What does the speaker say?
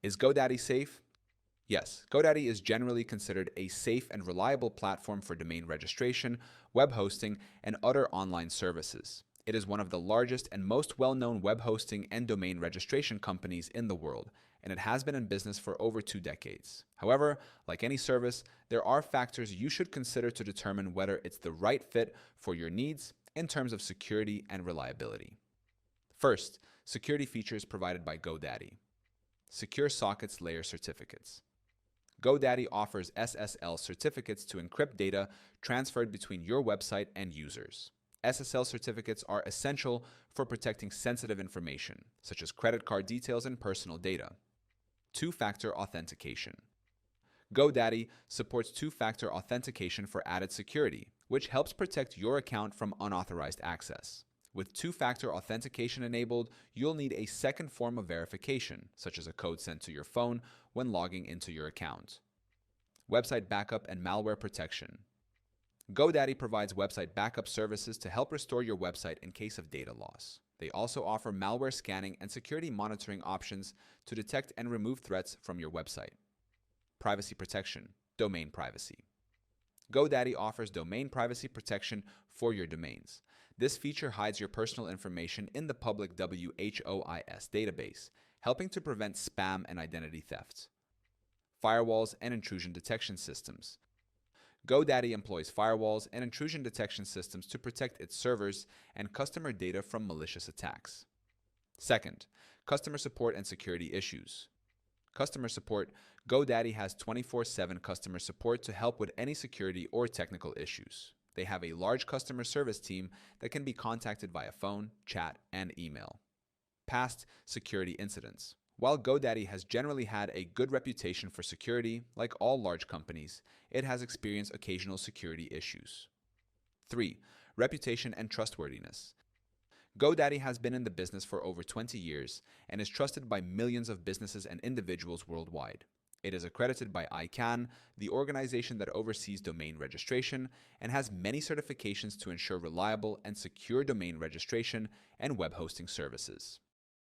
Is GoDaddy safe? Yes, GoDaddy is generally considered a safe and reliable platform for domain registration, web hosting, and other online services. It is one of the largest and most well-known web hosting and domain registration companies in the world, and it has been in business for over 2 decades. However, like any service, there are factors you should consider to determine whether it's the right fit for your needs in terms of security and reliability. First, security features provided by GoDaddy. Secure Sockets Layer Certificates. GoDaddy offers SSL certificates to encrypt data transferred between your website and users. SSL certificates are essential for protecting sensitive information, such as credit card details and personal data. Two-factor authentication. GoDaddy supports two-factor authentication for added security, which helps protect your account from unauthorized access. With two-factor authentication enabled, you'll need a second form of verification, such as a code sent to your phone when logging into your account. Website backup and malware protection. GoDaddy provides website backup services to help restore your website in case of data loss. They also offer malware scanning and security monitoring options to detect and remove threats from your website. Privacy protection, domain privacy. GoDaddy offers domain privacy protection for your domains. This feature hides your personal information in the public WHOIS database, helping to prevent spam and identity theft. Firewalls and intrusion detection systems. GoDaddy employs firewalls and intrusion detection systems to protect its servers and customer data from malicious attacks. Second, customer support and security issues. Customer support. GoDaddy has 24/7 customer support to help with any security or technical issues. They have a large customer service team that can be contacted via phone, chat, and email. Past security incidents. While GoDaddy has generally had a good reputation for security, like all large companies, it has experienced occasional security issues. 3. Reputation and trustworthiness. GoDaddy has been in the business for over 20 years and is trusted by millions of businesses and individuals worldwide. It is accredited by ICANN, the organization that oversees domain registration, and has many certifications to ensure reliable and secure domain registration and web hosting services.